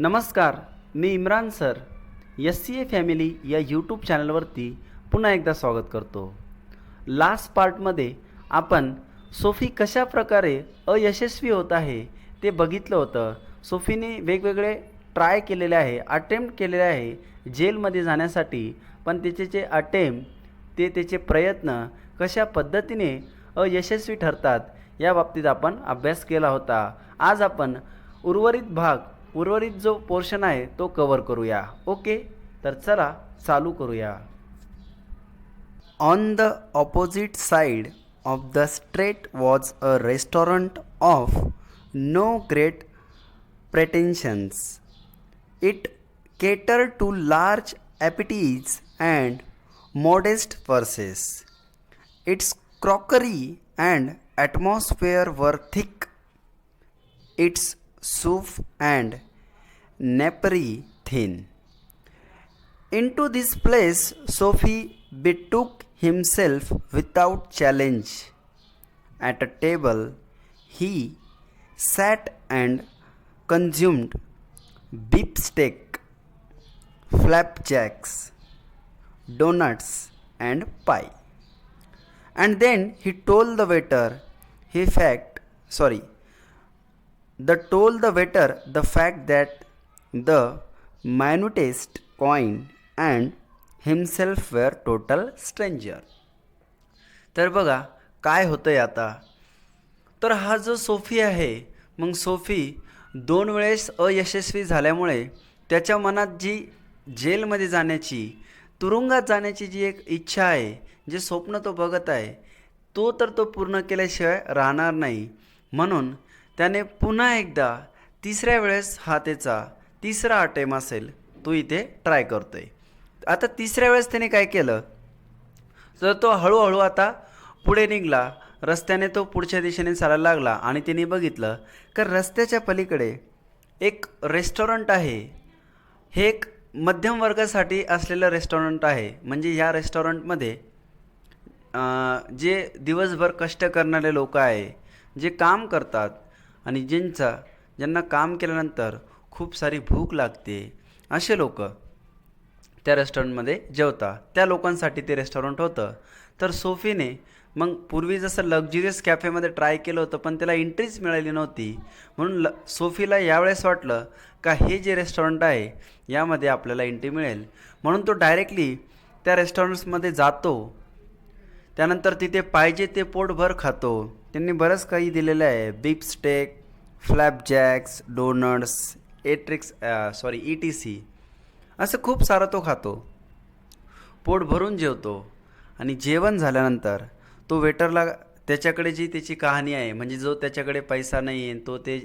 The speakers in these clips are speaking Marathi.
नमस्कार, मी इम्रान सर एस सी ए फॅमिली या यूट्यूब चॅनलवरती पुन्हा एकदा स्वागत करतो. लास्ट पार्टमध्ये आपण सोफी कशा प्रकारे अयशस्वी होत आहे ते बघितलं होतं. सोफीने वेगवेगळे ट्राय केलेले आहे, अटेम्प्ट केलेले आहे जेलमध्ये जाण्यासाठी, पण त्याचे जे अटेम्प्ट त्याचे प्रयत्न कशा पद्धतीने अयशस्वी ठरतात या बाबतीत आपण अभ्यास केला होता. आज आपण उर्वरित जो पोर्शन आहे तो कव्हर करूया. ओके, तर चला चालू करूया. On the opposite side of the street was a restaurant of no great pretensions. It catered to large appetites and modest purses. Its crockery and atmosphere were thick, its soup and napery thin. Into this place Sophie betook himself without challenge. At a table he sat and consumed beefsteak, flapjacks, donuts, and pie. And then he told the waiter the fact that the minutest coin and himself were total stranger. तर बघा काय होतंय आता. तर हा जो सोफी आहे, मग सोफी 2 वेळेस अयशस्वी झाल्यामुळे त्याच्या मनात जी जेलमध्ये जाण्याची, तुरुंगात जाण्याची जी एक इच्छा आहे, जे स्वप्न तो बघत आहे, तो पूर्ण केल्याशिवाय राहणार नाही. म्हणून त्याने पुन्हा एकदा तिसऱ्या वेळेस हा त्याचा तिसरा अटेम्प्ट असेल तो इथे ट्राय करतोय. आता तिसऱ्या वेळेस त्याने काय केलं, तर तो हळूहळू आता पुढे निघाला. रस्त्याने तो पुढच्या दिशेने चालायला लागला आणि त्याने बघितलं की रस्त्याच्या पलीकडे एक रेस्टॉरंट आहे. हे एक मध्यम वर्गासाठी असलेलं रेस्टॉरंट आहे. म्हणजे या रेस्टॉरंटमध्ये जे दिवसभर कष्ट करणारे लोक आहे, जे काम करतात आणि ज्यांना काम केल्यानंतर खूप सारी भूक लागते, असे लोक त्या रेस्टॉरंटमध्ये जेवतात. त्या लोकांसाठी ते रेस्टॉरंट होतं. तर सोफीने मग पूर्वी जसं लक्झरियस कॅफेमध्ये ट्राय केलं होतं, पण त्याला एंट्रीच मिळाली नव्हती. म्हणून सोफीला यावेळेस वाटलं का हे जे रेस्टॉरंट आहे यामध्ये आपल्याला एंट्री मिळेल. म्हणून तो डायरेक्टली त्या रेस्टॉरंट्समध्ये जातो. त्यानंतर तिथे पाहिजे ते पोटभर खातो. त्यांनी बरंच काही दिलेलं आहे, बीफस्टेक, फ्लॅपजॅक्स, डोनट्स, ETC असं खूप सारं तो खातो. पोट भरून जेवतो. आणि जेवण झाल्यानंतर तो वेटरला त्याच्याकडे जी त्याची कहाणी आहे, म्हणजे जो त्याच्याकडे पैसा नाही आहे, तो ते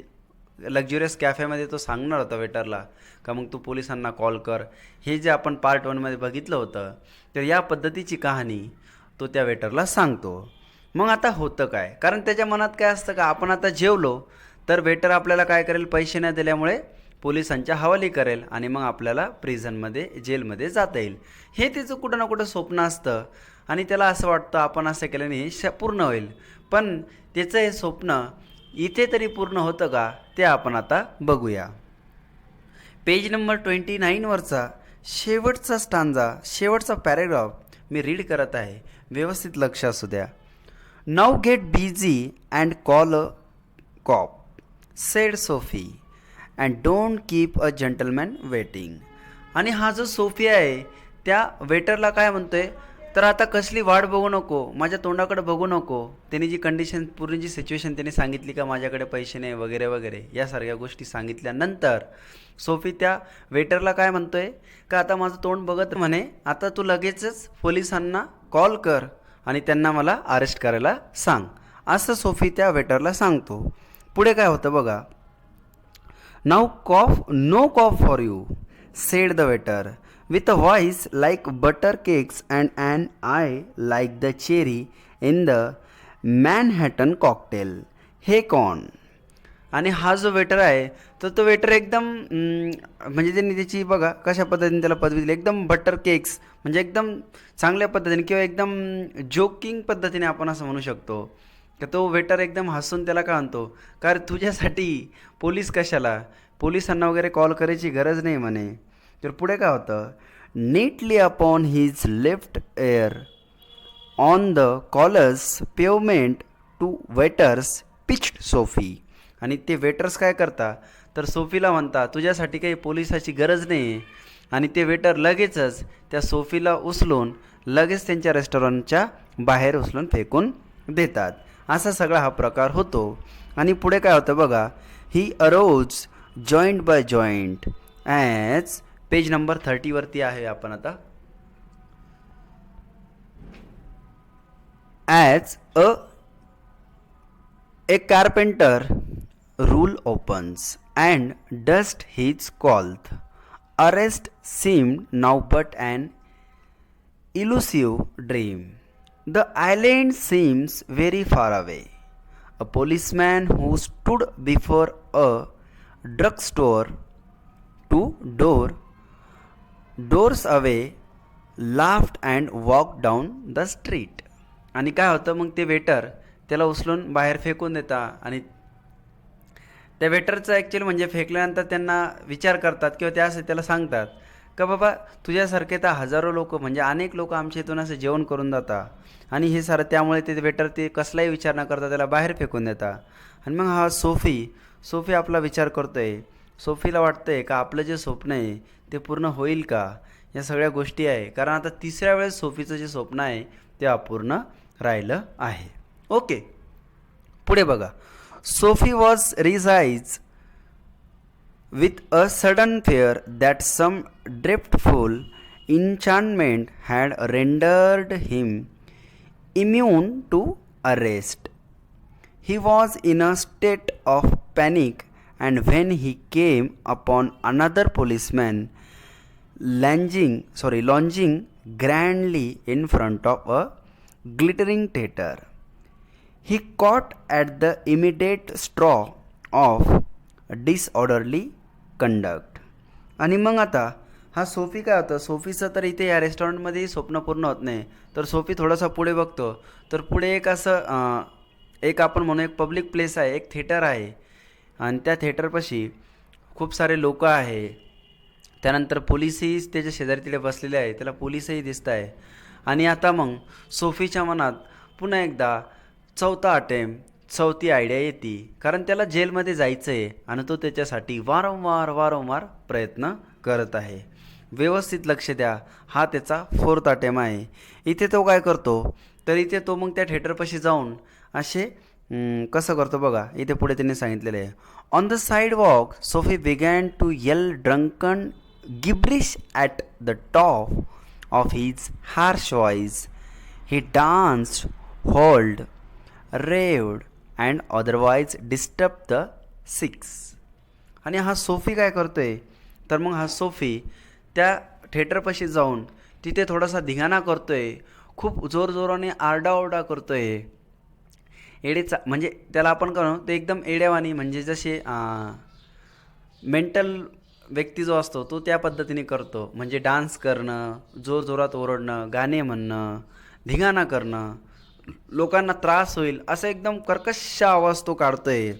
लक्झरियस कॅफेमध्ये तो सांगणार होता वेटरला का मग तू पोलिसांना कॉल कर, हे जे आपण पार्ट 1मध्ये बघितलं होतं. तर या पद्धतीची कहाणी तो त्या वेटरला सांगतो. मग आता होतं काय, कारण त्याच्या मनात काय असतं का आपण आता जेवलो तर वेटर आपल्याला काय करेल, पैसे न दिल्यामुळे पोलिसांच्या हवाली करेल आणि मग आपल्याला प्रिझनमध्ये, जेलमध्ये जाता येईल. हे त्याचं कुठं ना कुठं स्वप्न असतं आणि त्याला असं वाटतं आपण असं केल्याने हे पूर्ण होईल. पण त्याचं हे स्वप्न इथे तरी पूर्ण होतं का ते आपण आता बघूया. पेज नंबर 29वरचा शेवटचा स्टांजा, शेवटचा पॅरेग्राफ मी रीड करत आहे, व्यवस्थित लक्ष असू द्या. Now get busy and call a cop, said Sophie, and don't keep a gentleman waiting. आणि हा जो सोफी आहे त्या वेटरला काय म्हणतोय, तर आता कसली वाट बघू नको, माझ्या तोंडाकडे बघू नको. त्यांनी जी कंडिशन, पूर्ण जी सिच्युएशन त्यांनी सांगितली का माझ्याकडे पैसे नाही वगैरे वगैरे यासारख्या गोष्टी सांगितल्यानंतर सोफी त्या वेटरला काय म्हणतोय का आता माझं तोंड बघत म्हणे, आता तू लगेचच पोलिसांना कॉल कर आणि त्यांना मला अरेस्ट करायला सांग, असं सोफी त्या वेटरला सांगतो. पुढे काय होतं बघा. Now no cop for you, said the waiter with a voice like butter cakes and an eye like the cherry in the Manhattan cocktail. हे कौन. आणि हा जो वेटर आहे तर तो वेटर एकदम म्हणजे त्यांनी त्याची बघा कशा पद्धतीने त्याला पदवी दिली, एकदम बटर केक्स म्हणजे एकदम चांगल्या पद्धतीने किंवा एकदम जोकिंग पद्धतीने आपण असं म्हणू शकतो की तो वेटर एकदम हसून त्याला काय म्हणतो, कारण तुझ्यासाठी पोलीस कशाला, पोलिसांना वगैरे कॉल करायची गरज नाही म्हणे. तर पुढे काय होतं, neatly upon his left ear on the callous pavement two waiters pitched Sophie. आणि ते वेटर्स काय करता, तर सोफीला म्हणता तुझ्यासाठी काही पोलिसाची गरज नाही. आणि ते वेटर लगेचच त्या सोफीला उचलून लगेच त्यांच्या रेस्टॉरंटच्या बाहेर उचलून फेकून देतात. असा सगळा हा प्रकार होतो. आणि पुढे काय होतं बघा, he arose joint by joint as page number 30वरती आहे आपण आता. As a carpenter rule opens and dust his cloth. Arrest seemed now but an elusive dream. The island seems very far away. A policeman who stood before a drugstore two doors away laughed and walked down the street. आणि काय होतं मग, ते वेटर त्याला उचलून बाहेर फेकून देता. आणि त्या वेटरचं ॲक्च्युअली म्हणजे फेकल्यानंतर त्यांना विचार करतात किंवा त्या असं त्याला सांगतात का बाबा तुझ्यासारखे तर हजारो लोक म्हणजे अनेक लोक आमच्या इथून असं जेवण करून जातात. आणि हे सारं त्यामुळे ते वेटर ते कसलाही विचार न करता त्याला बाहेर फेकून देतात. आणि मग हा सोफी आपला विचार करतो आहे. सोफीला वाटतं आहे का आपलं जे स्वप्न आहे ते पूर्ण होईल का, या सगळ्या गोष्टी आहे. कारण आता तिसऱ्या वेळेस सोफीचं जे स्वप्न आहे ते अपूर्ण राहिलं आहे. ओके, पुढे बघा. सोफी वॉज रिझाईज with a sudden fear that some dreadful enchantment had rendered him immune to arrest. He was in a state of panic, and when he came upon another policeman lounging grandly in front of a glittering theater, he caught at the immediate straw of disorderly conduct. आणि मग आता हा सोफी काय होतं, सोफीचं तर इथे या रेस्टॉरंटमध्ये स्वप्न पूर्ण होत नाही. तर सोफी थोडासा पुढे बघतो, तर पुढे एक असं एक आपण म्हणू एक पब्लिक प्लेस आहे, एक थिएटर आहे. आणि त्या थिएटरपाशी खूप सारे लोक आहे. त्यानंतर पोलिसही त्याच्या शेजारी तिथे बसलेले आहे, त्याला पोलिसही दिसत आहे. आणि आता मग सोफीच्या मनात पुन्हा एकदा चौथी आयडिया येते. कारण त्याला जेलमध्ये जायचं आहे आणि तो त्याच्यासाठी वारंवार प्रयत्न करत आहे. व्यवस्थित लक्ष द्या, हा त्याचा 4th अटेम्प्ट आहे. इथे तो काय करतो, तर इथे तो मग त्या थिएटरपाशी जाऊन असे कसं करतो बघा. इथे पुढे त्यांनी सांगितलेलं आहे, on the sidewalk Soapy began to yell drunken gibberish at the top of his harsh voice. He danced, howled, raved and otherwise disturb the six. आणि हा सोफी काय करतोय, तर मग हा सोफी त्या थिएटरपाशी जाऊन तिथे थोडासा धिंगाणा करतोय, खूप जोरजोराने आरडाओरडा करतोय. म्हणजे त्याला आपण करू ते एकदम एड्यावानी, म्हणजे जसे मेंटल व्यक्ती जो असतो तो त्या पद्धतीने करतो. म्हणजे डान्स करणं, जोरजोरात ओरडणं, गाणे म्हणणं, धिंगाणा करणं, लोकांना त्रास होईल असं एकदम कर्कश आवाज तो काढतोय.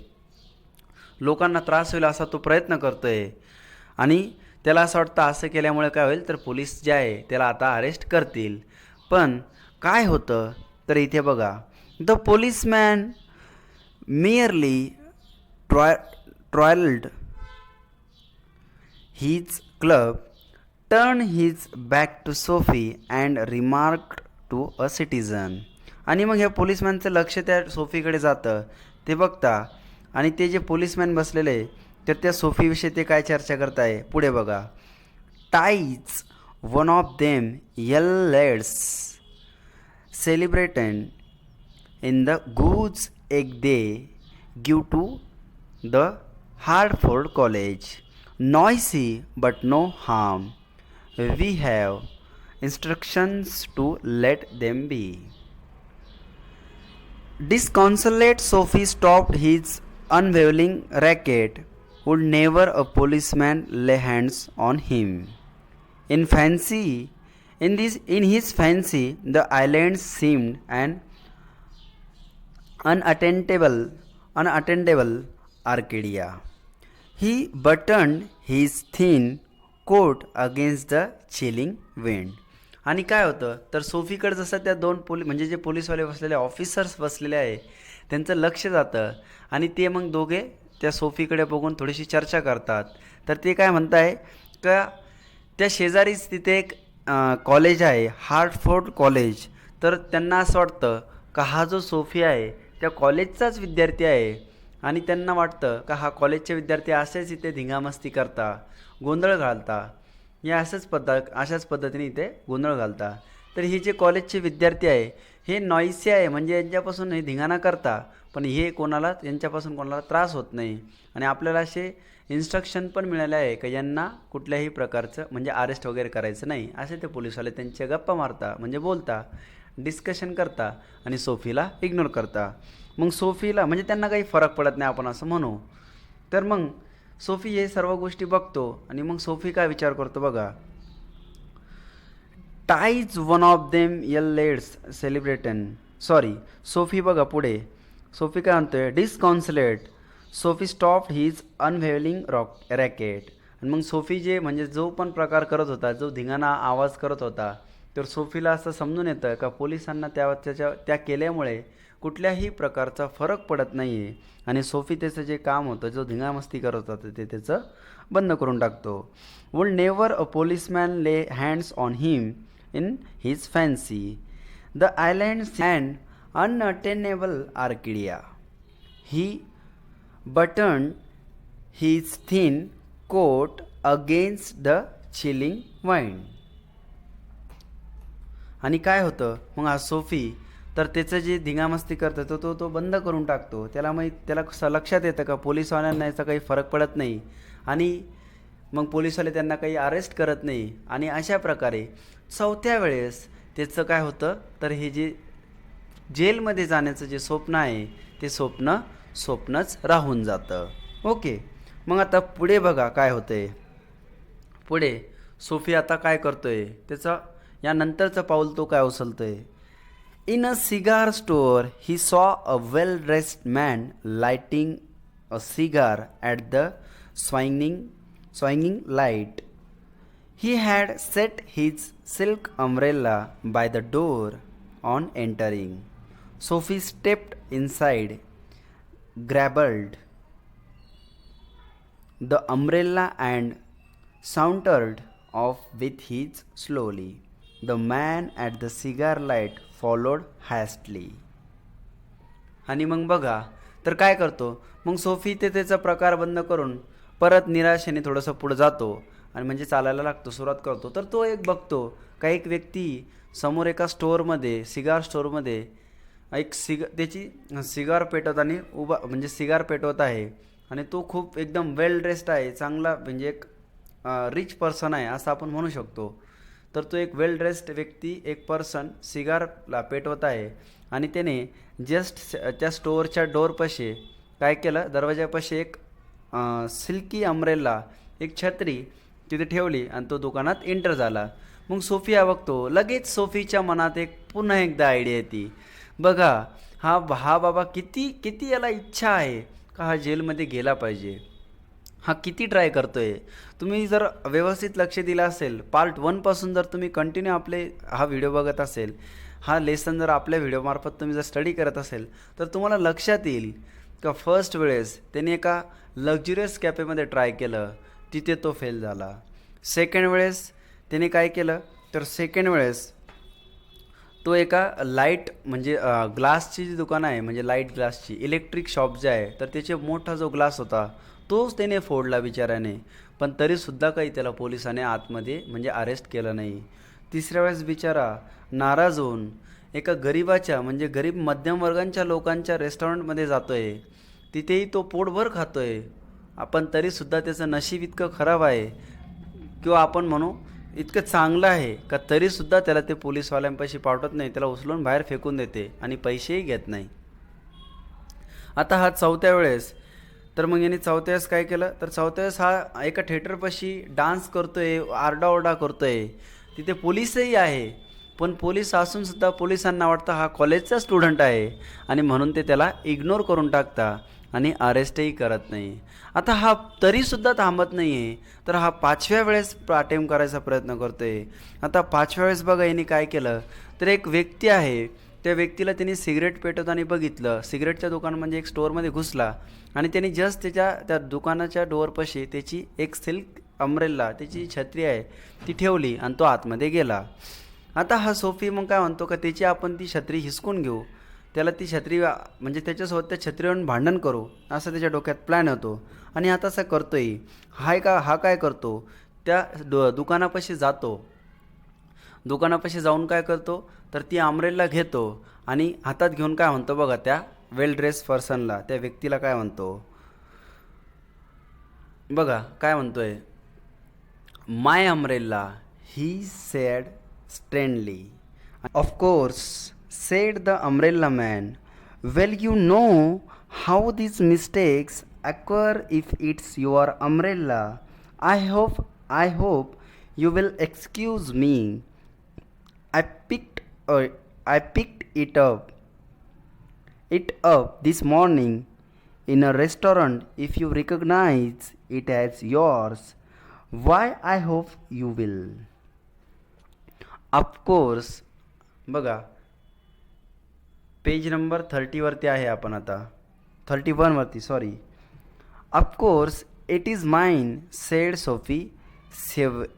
लोकांना त्रास होईल असा तो प्रयत्न करतोय. आणि त्याला असं वाटतं असं केल्यामुळे काय होईल, तर पोलीस जे आहे त्याला आता अरेस्ट करतील. पण काय होतं, तर इथे बघा, the policeman merely twirled his club, turned his back to Soapy and remarked to a citizen. आणि मग ह्या पोलिसमॅनचं लक्ष त्या सोफीकडे जातं, ते बघता. आणि ते जे पोलिसमॅन बसलेले तर त्या सोफीविषयी ते काय चर्चा करत आहे, पुढे बघा. Ties one of them yells celebrated in the goods egg they give to the Hartford college. Noisy but no harm. We have instructions to let them be. Disconsolate, Sophie stopped his unwavering racket. Would never a policeman lay hands on him? In his fancy, the island seemed an unattainable Arcadia. He buttoned his thin coat against the chilling wind. आणि काय होतं तर सोफीकडे जसं त्या दोन म्हणजे जे पोलीसवाले बसलेले ऑफिसर्स बसलेले आहे त्यांचं लक्ष जातं आणि ते मग दोघे त्या सोफीकडे बघून थोडीशी चर्चा करतात. तर ते काय म्हणताय का त्या शेजारीच तिथे एक कॉलेज आहे हार्टफोर्ड कॉलेज. तर त्यांना असं वाटतं का हा जो सोफी आहे त्या कॉलेजचाच विद्यार्थी आहे आणि त्यांना वाटतं का हा कॉलेजचे विद्यार्थी असेच इथे धिंगामस्ती करता गोंधळ घालता या अशाच पद्धतीने इथे गोंधळ घालता. तर हे जे कॉलेजचे विद्यार्थी आहे हे नॉईसी आहे म्हणजे यांच्यापासून हे धिंगाणा करता पण हे यांच्यापासून कोणाला त्रास होत नाही. आणि आपल्याला असे इन्स्ट्रक्शन पण मिळाले आहे का यांना कुठल्याही प्रकारचं म्हणजे अरेस्ट वगैरे करायचं नाही. असे ते पोलीसवाले त्यांच्या गप्पा मारता म्हणजे बोलता डिस्कशन करता आणि सोफीला इग्नोर करता. मग सोफीला म्हणजे त्यांना काही फरक पडत नाही आपण असं म्हणू. तर मग सोफी हे सर्व गोष्टी बघतो आणि मग सोफी काय विचार करतो बघा. Ties one of them yell let's celebration sorry Sophie बघा पुढे सोफी काय म्हणतोय disconsolate Sophie stopped his unveiling racket. आणि मग सोफी जे म्हणजे जो पण प्रकार करत होता जो धिंगाणा आवाज करत होता तर सोफीला असं समजून येतं का पोलिसांना त्या केल्यामुळे कुठल्याही प्रकारचा फरक पडत नाही आहे आणि सोफी त्याचं जे काम होतं जो धिंगामस्ती करत होता ते त्याचं बंद करून टाकतो. Would never a policeman lay hands on him in his fancy the islands and unattainable Arcadia. He button his thin coat against the chilling wind. आणि काय होतं मग हा सोफी तर त्याचं जे धिंगामस्ती करतं तो बंद करून टाकतो. त्याला लक्षात येतं का पोलीसवाल्यांना याचा काही फरक पडत नाही आणि मग पोलीसवाले त्यांना काही अरेस्ट करत नाही. आणि अशा प्रकारे चौथ्या वेळेस त्याचं काय होतं तर हे जे जेलमध्ये जाण्याचं जे स्वप्न आहे ते स्वप्नच राहून जातं. ओके मग आता पुढे बघा काय होतंय. पुढे सोफी आता काय करतोय त्याचा यानंतरचं पाऊल तो काय उचलतोय. In a cigar store, he saw a well-dressed man lighting a cigar at the swinging light. He had set his silk umbrella by the door on entering. Sophie stepped inside, grabbed the umbrella and sauntered off with his slowly. The man at the cigar light followed hastily. आणि मग बघा तर काय करतो मग सोफी ते त्याचा प्रकार बंद करून परत निराशेने थोडंसं पुढे जातो आणि म्हणजे चालायला लागतो सुरुवात करतो. तर तो एक बघतो का एक व्यक्ती समोर एका स्टोअरमध्ये सिगार स्टोअरमध्ये त्याची सिगार पेटवताना म्हणजे सिगार पेटवत आहे आणि तो खूप एकदम वेल ड्रेस्ड आहे चांगला म्हणजे एक रिच पर्सन आहे असं आपण म्हणू शकतो. तर तो एक वेल ड्रेस्ड व्यक्ती एक पर्सन सिगारला पेटवत आहे आणि त्याने जस्ट त्या स्टोअरच्या डोअरपाशी काय केलं दरवाजापाशी एक सिल्की अम्ब्रेला एक छत्री तिथे ठेवली आणि तो दुकानात एंटर झाला. मग सोफिया बघतो लगेच सोफीच्या मनात पुन्हा एकदा आयडिया येते. बघा हा बाबा किती याला इच्छा आहे का हा जेलमध्ये गेला पाहिजे. हा किती ट्राय करतोय. तुम्ही जर व्यवस्थित लक्ष दिलं असेल पार्ट 1 जर तुम्ही कंटिन्यू हा व्हिडिओ बघत असेल हा लेसन जर आपल्या व्हिडिओमार्फत तुम्ही जर स्टडी करत असेल तर तुम्हाला लक्षात येईल का फर्स्ट वेळेस त्याने एका लक्झुरियस कॅफेमध्ये ट्राय केलं तिथे तो फेल झाला. सेकंड वेळेस त्याने काय केलं तर सेकंड वेळेस तो एका लाईट म्हणजे ग्लासची जी दुकानं आहे म्हणजे लाईट ग्लासची इलेक्ट्रिक शॉप जे आहे तर त्याचे मोठा जो ग्लास होता तोच त्याने फोडला बिचाऱ्याने पण तरीसुद्धा काही त्याला पोलिसाने आतमध्ये म्हणजे अरेस्ट केलं नाही. तिसऱ्या वेळेस बिचारा नाराज होऊन एका गरीबाच्या म्हणजे गरीब मध्यम वर्गांच्या लोकांच्या रेस्टॉरंटमध्ये जातो आहे तिथेही तो पोटभर खातो आहे आपण तरीसुद्धा त्याचं नशीब इतकं खराब आहे किंवा आपण म्हणू इतकं चांगलं आहे का तरीसुद्धा त्याला ते पोलीसवाल्यांपाशी पाठवत नाही त्याला उचलून बाहेर फेकून देते आणि पैसेही घेत नाही. आता हा चौथ्या वेळेस तर मग याने चौथ्या वेळेस काय केलं तर चौथ्या वेळेस हा एका थिएटरपाशी डान्स करतोय आरडाओरडा करतोय तिथे पोलीसही आहे पण पोलीस असूनसुद्धा पोलिसांना वाटतं हा कॉलेजचा स्टुडंट आहे आणि म्हणून ते त्याला इग्नोर करून टाकता आणि अरेस्टही करत नाही. आता हा तरीसुद्धा थांबत नाही आहे, तर हा 5व्या वेळेस अटेम्प्ट करायचा प्रयत्न करतो आहे. आता 5व्या वेळेस बघा याने काय केलं, तर एक व्यक्ती आहे, त्या व्यक्तीला त्यांनी सिगरेट पेटवताना बघितलं. सिगरेटच्या दुकान म्हणजे एक स्टोअरमध्ये घुसला आणि त्यांनी जस्ट त्या दुकानाच्या डोअरपाशी त्याची एक सिल्क अम्ब्रेला, त्याची छत्री आहे ती ठेवली आणि तो आतमध्ये गेला. आता हा सोफी मग काय म्हणतो का त्याची आपण ती छत्री हिसकून घेऊ, त्याला ती छत्री म्हणजे त्याच्यासोबत त्या छत्रीवरून भांडण करू, असं त्याच्या डोक्यात प्लॅन होतो. आणि आता असं करतोय. हा काय करतो, त्या दुकानापाशी जातो. दुकानापाशी जाऊन काय करतो, तर ती अम्ब्रेला घेतो आणि हातात घेऊन काय म्हणतो बघा, त्या वेल ड्रेस पर्सनला, त्या व्यक्तीला काय म्हणतो बघा, काय म्हणतोय, my umbrella, he said sternly. Of course, said the umbrella man. Well, you know how these mistakes occur if it's your umbrella. I hope you will excuse me. I picked uh, I picked it up this morning in a restaurant. If you recognize it as yours, why I hope you will. Of course, बघा पेज नंबर 30वरती आहे आपण आता, 31वरती sorry. Of course it is mine said Soapy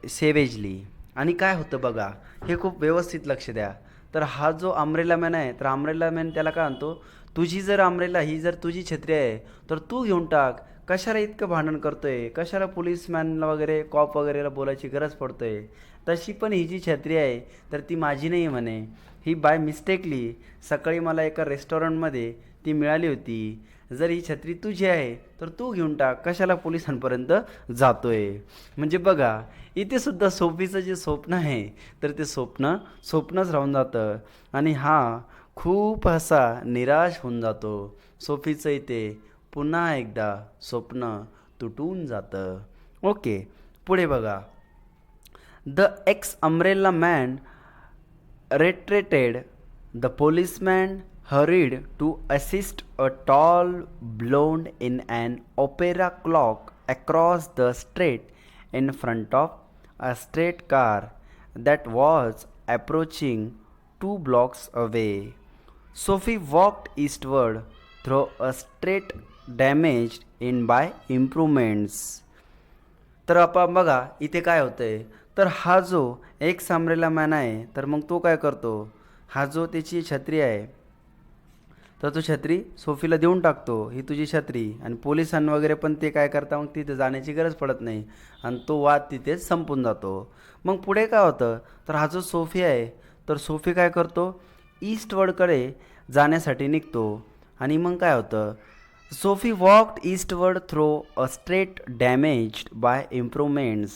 savagely. आणि काय होतं बघा, हे खूप व्यवस्थित लक्ष द्या. तर हा जो अम्ब्रेला मॅन आहे, तर अम्ब्रेला मॅन त्याला काय म्हणतो, तुझी जर अम्ब्रेला ही जर तुझी छत्री आहे तर तू घेऊन टाक, कशाला इतकं भांडण करतोय, कशाला पोलीसमॅनला वगैरे कॉप वगैरेला बोलायची गरज पडतोय. तशी पण ही जी छत्री आहे तर ती माझी नाही म्हणे, ही बाय मिस्टेकली सकाळी मला एका रेस्टॉरंटमध्ये ती मिळाली होती. जर ही छत्री तुझी आहे तर तू घेऊन टाक, कशाला पोलिसांपर्यंत जातोय. म्हणजे बघा इथे सुद्धा सोफीचं जे स्वप्न आहे तर ते स्वप्नच राहून जातं आणि हा खूप असा निराश होऊन जातो. सोफीचं इथे पुन्हा एकदा स्वप्न तुटून जातं. ओके, पुढे बघा. The x umbrella man retreated. The policeman hurried to assist a tall blonde in an opera cloak across the street in front of a straight car that was approaching 2 blocks away. Sophie walked eastward through a street damaged in by improvements. तर आपण बघा इथे काय होतंय, तर हा जो एक अम्ब्रेला मॅन आहे तर मग तो काय करतो, हा जो त्याची छत्री आहे तर तो छत्री सोफीला देऊन टाकतो, ही तुझी छत्री. आणि पोलिसां वगैरे पण ते काय करता, मग तिथे जाण्याची गरज पडत नाही आणि तो वाद तिथेच संपून जातो. मग पुढे काय होतं, तर हा जो सोफी आहे तर सोफी काय करतो, ईस्टवर्डकडे जाण्यासाठी निघतो. आणि मग काय होतं, Sophie walked eastward through a street damaged by improvements.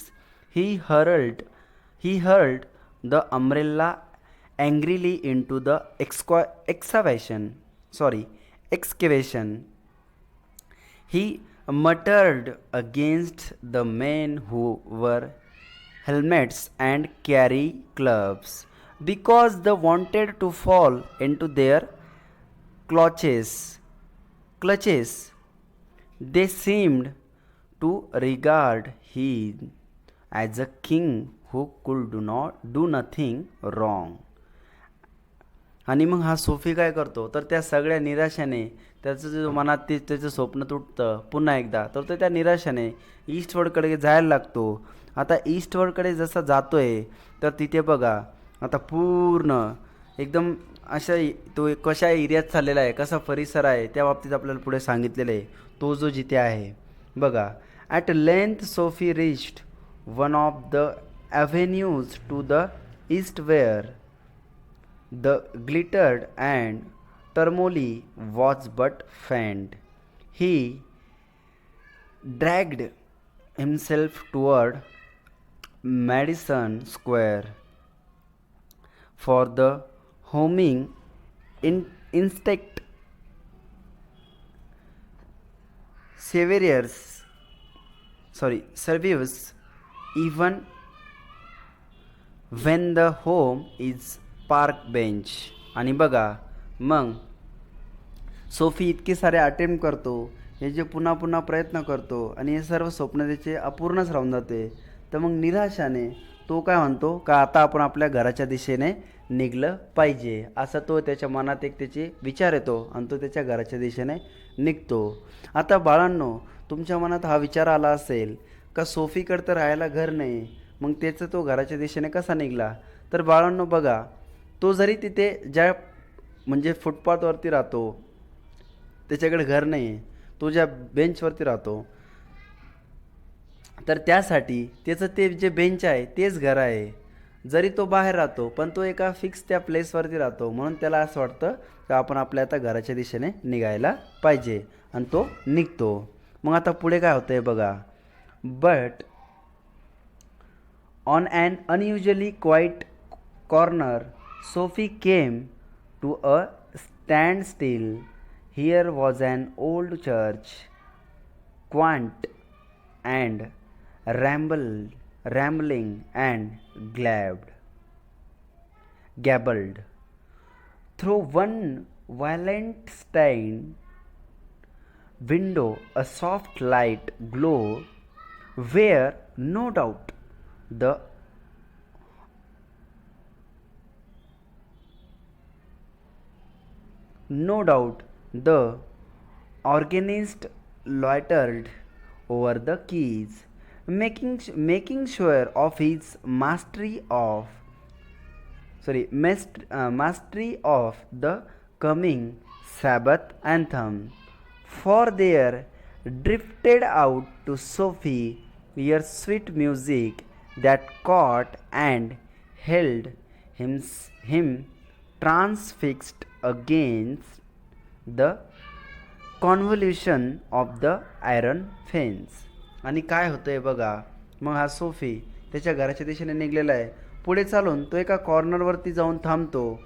He hurled the umbrella angrily into the excavation. He muttered against the men who wore helmets and carry clubs because they wanted to fall into their clutches. They seemed to regard him as a king who could do nothing wrong. आणि मग हा सोफी काय करतो, तर त्या सगळ्या निराशाने त्याचं जो मनात त्याचं स्वप्न तुटतं पुन्हा एकदा, तर तो त्या निराशाने ईस्टवर्डकडे जायला लागतो. आता ईस्टवर्डकडे जसा जातोय तर तिथे बघा आता पूर्ण एकदम अशा तो कशा एरियात चाललेला आहे, कसा परिसर आहे त्या बाबतीत आपल्याला पुढे सांगितलेलं आहे. तो जो जिथे आहे बघा. At length Soapy reached one of the avenues to the east where the glittered and turmoil was but faint. He dragged himself toward Madison Square for the homing instinct survives even when the home is park bench. आणि बघा मग सोफी इतके सारे अटेम्प्ट करतो हे जे पुन्हा पुन्हा प्रयत्न करतो आणि हे सर्व स्वप्न त्याचे अपूर्णच राहून जाते, तर मग निराशाने तो काय म्हणतो का आता आपण आपल्या घराच्या दिशेने निघलं पाहिजे, असा तो त्याच्या मनात एक त्याचे विचार येतो आणि तो त्याच्या घराच्या दिशेने निघतो. आता बाळांनो, तुमच्या मनात हा विचार आला असेल का सोफीकडे तर राहायला घर नाही, मग त्याचं तो घराच्या दिशेने कसा निघाला? तर बाळांनो बघा, तो जरी तिथे ज्या म्हणजे फुटपाथवरती राहतो, त्याच्याकडे घर नाही आहे, तो ज्या बेंचवरती राहतो, तर त्यासाठी त्याचं ते जे बेंच आहे तेच घर आहे. जरी तो बाहेर राहतो पण तो एका फिक्स त्या प्लेसवरती राहतो, म्हणून त्याला असं वाटतं की आपण आपल्या आता घराच्या दिशेने निघायला पाहिजे आणि तो निघतो. मग आता पुढे काय होतं आहे बघा. But on an unusually quiet corner Soapy came to a stand still. Here was an old church, quaint and rambling and gabbled. Through one violent stained window a soft light glowed, where the no doubt the organist loitered over the keys, making sure of his mastery of the coming Sabbath anthem. For there drifted out to Sophie your sweet music that caught and held him transfixed against the convolution of the iron fence. आणि काय होतं आहे बघा, मग हा सोफी त्याच्या घराच्या दिशेने निघलेला आहे. पुढे चालून तो एका कॉर्नरवरती जाऊन थांबतो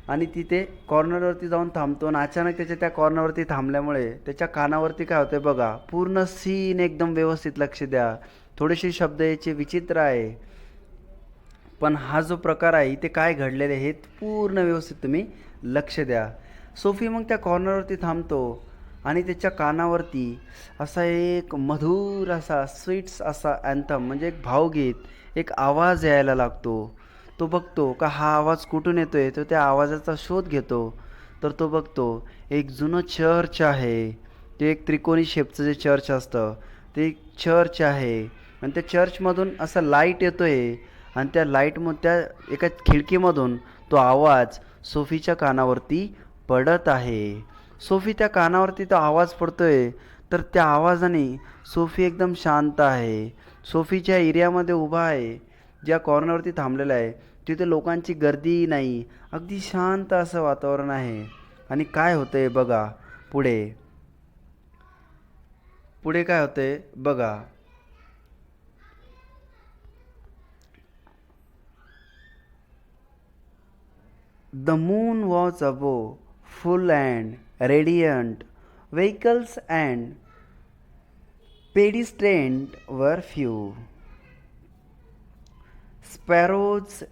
आणि तिथे कॉर्नरवरती जाऊन थांबतो आणि अचानक त्याच्या त्या कॉर्नरवरती थांबल्यामुळे त्याच्या कानावरती काय होतं आहे बघा, पूर्ण सीन एकदम व्यवस्थित लक्ष द्या. थोडेसे शब्द याचे विचित्र आहे, पण हा जो प्रकार आहे इथे काय घडलेले आहे हे पूर्ण व्यवस्थित तुम्ही लक्ष द्या. सोफी मग त्या कॉर्नरवरती थांबतो आणि त्याच्या कानावरती असा एक मधुर असा स्वीट्स असा अँथम म्हणजे एक भावगीत, एक आवाज यायला लागतो. तो बघतो का हा आवाज कुठून येतो आहे, तो त्या आवाजाचा शोध घेतो. तर तो बघतो एक जुनं चर्च आहे. ते एक त्रिकोणी शेपचं जे चर्च असतं ते एक चर्च आहे आणि त्या चर्चमधून असा लाईट येतो आहे आणि त्या त्या एका खिडकीमधून तो आवाज सोफीच्या कानावरती पडत आहे. सोफी त्या कानावरती तो आवाज पडतोय, तर त्या आवाजाने सोफी एकदम शांत आहे. सोफीच्या एरियामध्ये उभा आहे, ज्या कॉर्नरवरती थांबलेला आहे तिथे लोकांची गर्दी नाही, अगदी शांत असं वातावरण आहे. आणि काय होतंय बघा पुढे, पुढे काय होतंय बघा. The moon was above, full and radiant. Vehicles and pedestrians were few. Sparrows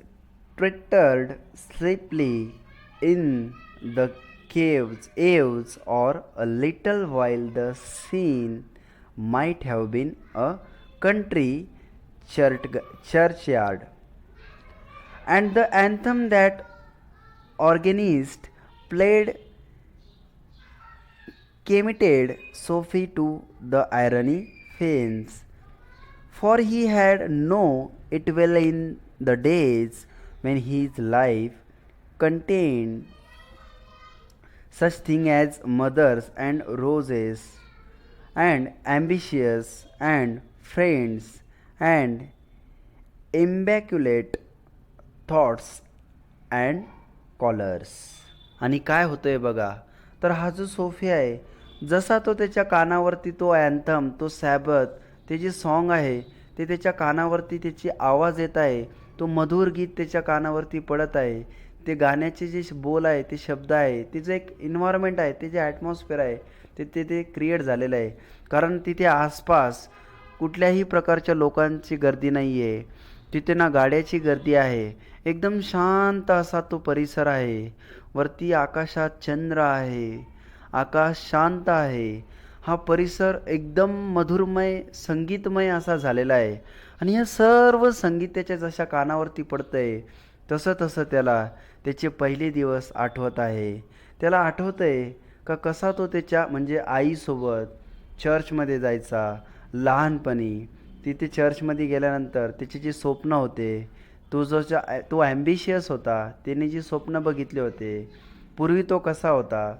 twittered sleepily in the eaves, or a little while the scene might have been a country churchyard. And the anthem that organist played committed Sophie to the irony fence, for he had known it well in the days when his life contained such things as mothers and roses, and ambitious and friends, and immaculate thoughts and collars. आणि काय होतं आहे बघा, तर हा जो सोफी आहे जसा तो त्याच्या कानावरती तो अँथम, तो सॅबथ, ते जे सॉन्ग आहे ते त्याच्या कानावरती त्याची आवाज येत आहे, तो मधुर गीत त्याच्या कानावरती पडत आहे. ते गाण्याचे जे बोल आहे, ते शब्द आहे, ते जे एक इन्व्हायरमेंट आहे, ते जे ॲटमॉस्फिअर आहे ते क्रिएट झालेलं आहे. कारण तिथे आसपास कुठल्याही प्रकारच्या लोकांची गर्दी नाही आहे, तिथे ना गाड्याची गर्दी आहे. एकदम शांत असा तो परिसर आहे. वरती आकाशात चंद्र आहे, आकाश शांत आहे. हा परिसर एकदम मधुरमय संगीतमय असा झालेला आहे. आणि या सर्व संगीत त्याच्या जशा कानावरती पडतंय तसं तसं त्याला त्याचे पहिले दिवस आठवत आहे. त्याला आठवतंय का कसा तो त्याच्या म्हणजे आईसोबत चर्चमध्ये जायचा लहानपणी. तिथे चर्चमध्ये गेल्यानंतर त्याची जी स्वप्न होते, तो ॲम्बिशियस होता, त्याने जी स्वप्न बघितले होते. पूर्वी तो कसा होता,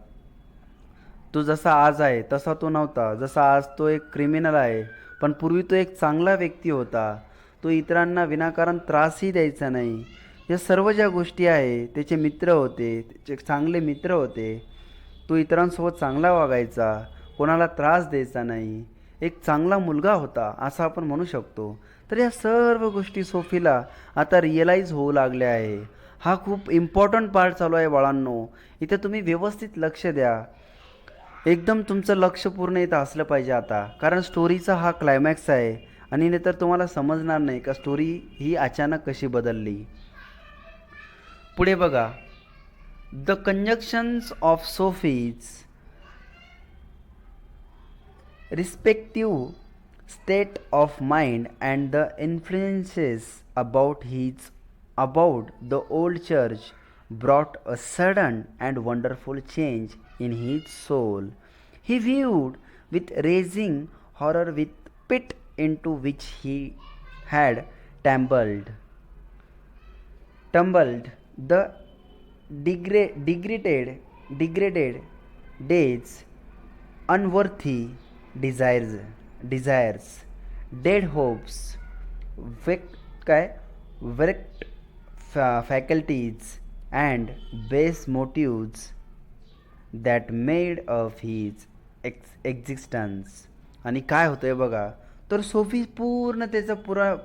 तो जसा आज आहे तसा तो नव्हता. जसा आज तो एक क्रिमिनल आहे, पण पूर्वी तो एक चांगला व्यक्ती होता. तो इतरांना विनाकारण त्रासही द्यायचा नाही. या सर्व ज्या गोष्टी आहे, त्याचे मित्र होते, त्याचे चांगले मित्र होते. तो इतरांसोबत चांगला वागायचा, कोणाला त्रास द्यायचा नाही. एक चांगला मुलगा होता असं आपण म्हणू शकतो. तर या सर्व गोष्टी सोफीला आता रिअलाईज होऊ लागल्या आहे. हा खूप इम्पॉर्टंट पार्ट चालू आहे बाळांनो. इथे तुम्ही व्यवस्थित लक्ष द्या. एकदम तुमचं लक्ष पूर्ण इथं असलं पाहिजे आता, कारण स्टोरीचा हा क्लायमॅक्स आहे. आणि नाहीतर तुम्हाला समजणार नाही का स्टोरी ही अचानक कशी बदलली. पुढे बघा. The conjunctions of Soapy's respective state of mind and the influences about the old church brought a sudden and wonderful change in his soul. He viewed with rising horror with pit into which he had tumbled the degraded days, unworthy desires, dead hopes, wrecked wrecked faculties, and base motives that made of his existence. आणि काय होतंय बघा, तर सोफी पूर्ण त्याचा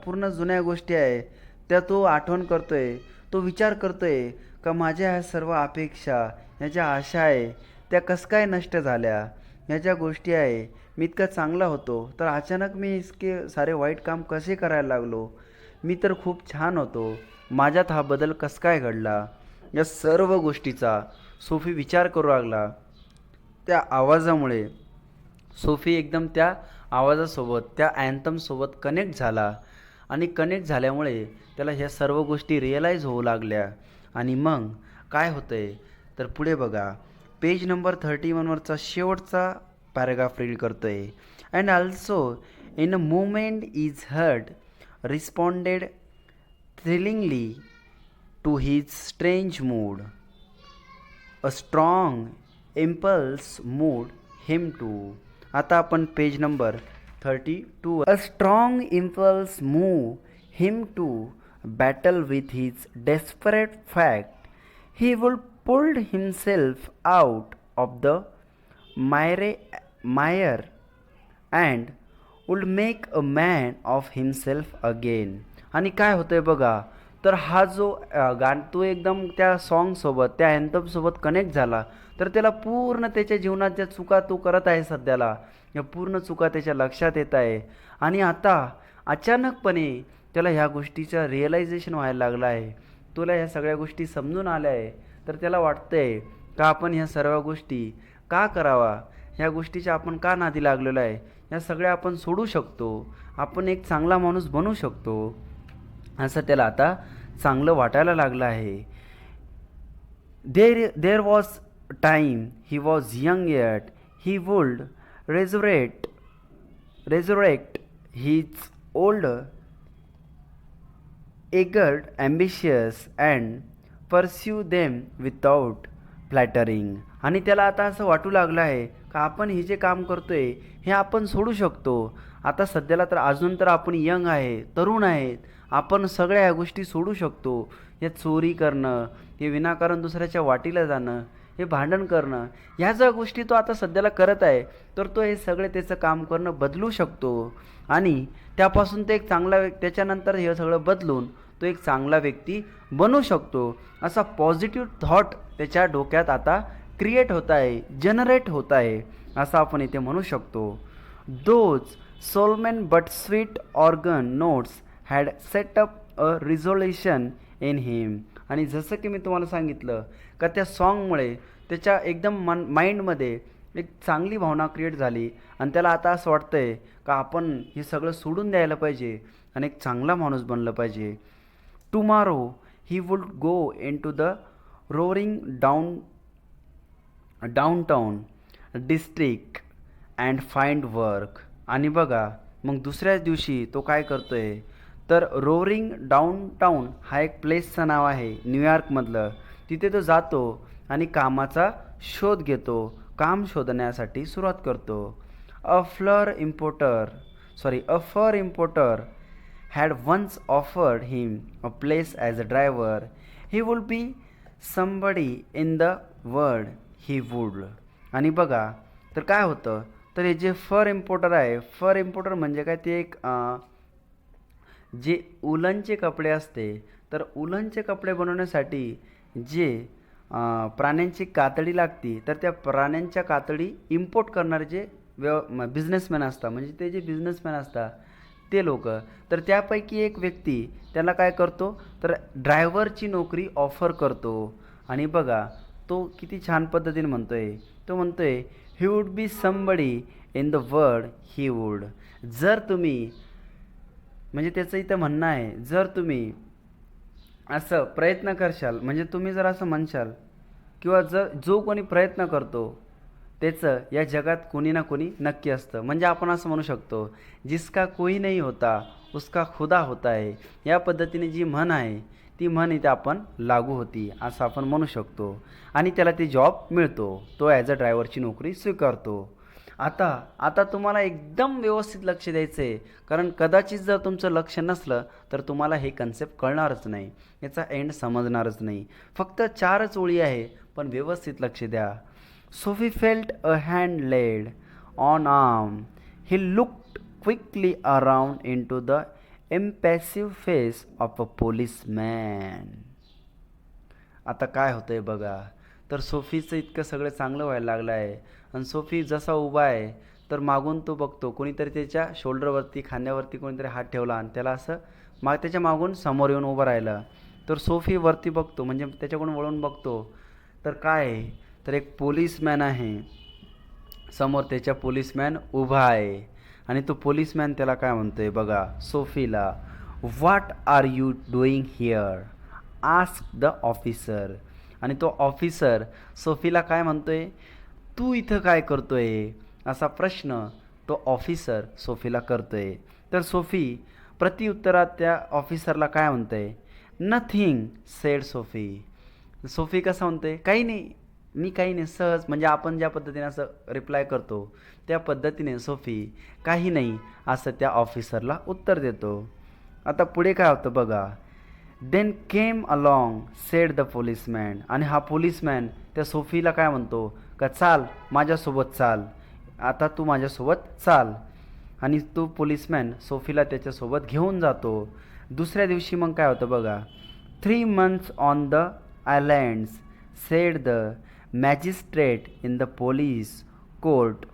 पूर्ण जुन्या गोष्टी आहे त्या तो आठवण करतोय. तो विचार करतोय का माझ्या ह्या सर्व अपेक्षा, ह्या ज्या आशा आहे त्या कसं काय नष्ट झाल्या. ह्या ज्या गोष्टी आहे, मी इतका चांगला होतो तर अचानक मी इतके सारे वाईट काम कसे करायला लागलो. मी तर खूप छान होतो, माझ्यात हा बदल कसं काय घडला. या सर्व गोष्टीचा सोफी विचार करू लागला. त्या आवाजामुळे सोफी एकदम त्या आवाजासोबत त्या अँथमसोबत कनेक्ट झाला. आणि कनेक्ट झाल्यामुळे त्याला ह्या सर्व गोष्टी रिअलाईज होऊ लागल्या. आणि मग काय होतं आहे तर पुढे बघा. पेज नंबर 31वरचा शेवटचा पॅराग्राफ रीड करतो आहे. And also in a moment his heart responded thrillingly to his strange mood. A strong impulse moved him to. आता आपण page number 32. A strong impulse move him to battle with his desperate fact. He would pulled himself out of the mire and would make a man of himself again. आणि काय होतंय बघा, तर हा जो तो एकदम त्या सॉन्गसोबत त्या अँथमसोबत कनेक्ट झाला. तर त्याला पूर्ण त्याच्या जीवनात ज्या चुका तो करत आहे सध्याला, या पूर्ण चुका त्याच्या लक्षात येत आहे. आणि आता अचानकपणे त्याला ह्या गोष्टीचं रिअलायझेशन व्हायला लागलं आहे. तुला ह्या सगळ्या गोष्टी समजून आल्या आहे. तर त्याला वाटतंय का आपण ह्या सर्व गोष्टी का करावा, ह्या गोष्टीच्या आपण का नादी लागलेलो आहे. ह्या सगळ्या आपण सोडू शकतो, आपण एक चांगला माणूस बनू शकतो, असं त्याला आता चांगलं वाटायला लागलं आहे. There was time he was young yet he would resurrect his old eager ambitious and pursue them without flattering. आणि त्याला आता असं वाटू लागलं आहे का आपण हे जे काम करतोय हे आपण सोडू शकतो. आता सध्याला तर अजून तर आपण यंग आहे, तरुण आहेत, आपण सगळ्या ह्या गोष्टी सोडू शकतो. हे चोरी करणं, हे विनाकारण दुसऱ्याच्या वाटीला जाणं, हे भांडण करणं, ह्या ज्या गोष्टी तो आता सध्याला करत आहे, तर तो हे सगळे त्याचं काम करणं बदलू शकतो. आणि त्यापासून ते एक चांगला त्याच्यानंतर हे सगळं बदलून तो एक चांगला व्यक्ती बनू शकतो. असा पॉझिटिव्ह थॉट त्याच्या डोक्यात आता क्रिएट होत आहे, जनरेट होत आहे, असं आपण इथे म्हणू शकतो. Those solemn but sweet organ notes had set up a resolution in him. आणि जसं की मी तुम्हाला सांगितलं का त्या सॉन्गमुळे त्याच्या एकदम माइंडमध्ये एक चांगली भावना क्रिएट झाली आणि त्याला आता असं वाटतंय का आपण हे सगळं सोडून द्यायला पाहिजे आणि एक चांगला माणूस बनलं पाहिजे. Tomorrow he would go into the roaring downtown district and find work. आणि बघा, मग दुसऱ्याच दिवशी तो काय करतोय, तर रोअरिंग डाउनटाउन हा एक प्लेसचं नाव आहे न्यूयॉर्कमधलं. तिथे तो जातो आणि कामाचा शोध घेतो, काम शोधण्यासाठी सुरुवात करतो. A fur importer a fur importer had once offered him a place as a driver. He would be somebody in the world. He would. आणि बघा, तर काय होतं, तर हे जे फर इम्पोर्टर आहे, फर इम्पोर्टर म्हणजे काय, ते एक जे उलनचे कपडे असते, तर उलनचे कपडे बनवण्यासाठी जे प्राण्यांची कातडी लागती, तर त्या प्राण्यांच्या कातडी इम्पोर्ट करणारे जे बिझनेसमॅन असतात, म्हणजे ते जे बिझनेसमॅन असतात ते लोक, तर त्यापैकी एक व्यक्ती त्याला काय करतो, तर ड्रायव्हरची नोकरी ऑफर करतो. आणि बघा, तो किती छान पद्धतीने म्हणतोय, तो म्हणतोय he would be somebody in the world. He would, जर तुम्ही, म्हणजे त्याचं इथं म्हणणं आहे, जर तुम्ही असं प्रयत्न करशाल, म्हणजे तुम्ही जर असं म्हणशाल, किंवा जर जो कोणी प्रयत्न करतो त्याचं या जगात कोणी ना कोणी नक्की असतं. म्हणजे आपण असं म्हणू शकतो, जिसका कोई नहीं होता उसका खुदा होता है. या पद्धतीने जी म्हण आहे, ती म्हण इथे आपण लागू होती असं आपण म्हणू शकतो. आणि त्याला ती जॉब मिळतो, तो ॲज अ ड्रायव्हरची नोकरी स्वीकारतो. आता आता तुम्हाला एकदम व्यवस्थित लक्ष द्यायचं आहे, कारण कदाचित जर तुमचं लक्ष नसलं तर तुम्हाला हे कन्सेप्ट कळणारच नाही, याचा एंड समजणारच नाही. फक्त 4च ओळी आहे, पण व्यवस्थित लक्ष द्या. Soapy felt a hand laid on arm. He looked quickly around into the impassive face of a policeman. आता काय होतं आहे बघा, तर सोफीचं इतकं सगळं चांगलं व्हायला लागलं आहे, आणि सोफी जसा उभा आहे, तर मागून तो बघतो, कोणीतरी त्याच्या शोल्डरवरती, खांद्यावरती कोणीतरी हात ठेवला आणि त्याला असं त्याच्या मागून समोर येऊन उभं राहिलं. तर सोफी वरती बघतो, म्हणजे त्याच्याकडून वळून बघतो, तर काय आहे, तर एक पोलिसमॅन आहे समोर, त्याच्या पोलिसमॅन उभा आहे. आणि तो पोलिसमॅन त्याला काय म्हणतोय बघा, सोफीला, what are you doing here, asked the officer. आणि तो ऑफिसर सोफीला काय म्हणतोय, तू इथं काय करतोय, असा प्रश्न तो ऑफिसर सोफीला करतोय. तर सोफी प्रतिउत्तरात त्या ऑफिसरला काय म्हणतोय, नथिंग सेड सोफी. सोफी कसं म्हणतोय, काही नाही, मी काही नाही, सहज, म्हणजे आपण ज्या पद्धतीने असं रिप्लाय करतो त्या पद्धतीने सोफी काही नाही असं त्या ऑफिसरला उत्तर देतो. आता पुढे काय होतं बघा, then came along said the policeman. आणि हा पोलिसमॅन त्या सोफीला काय म्हणतो, का चाल माझ्यासोबत चाल, आता तू माझ्यासोबत चाल. आणि तो पोलिसमॅन सोफीला त्याच्यासोबत घेऊन जातो. दुसऱ्या दिवशी मग काय होतं बघा, 3 months on the islands sed the magistrate in the police court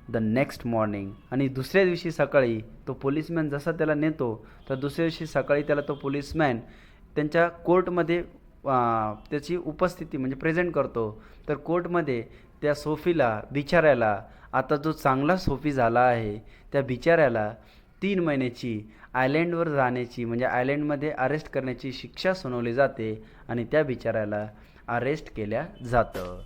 the next morning. आणि दुसऱ्या दिवशी सकाळी तो पोलिसमॅन जसा त्याला नेतो, तर दुसऱ्या दिवशी सकाळी त्याला तो पोलिसमॅन त्यांच्या कोर्टमध्ये त्याची उपस्थिती म्हणजे प्रेझेंट करतो. तर कोर्टमध्ये त्या सोफीला, बिचाऱ्याला, आता जो चांगला सोफी झाला आहे त्या बिचाऱ्याला 3 महिन्याची आयलँडवर जाण्याची, म्हणजे आयलँडमध्ये अरेस्ट करण्याची शिक्षा सुनावली जाते आणि त्या बिचाऱ्याला अरेस्ट केल्या जातं.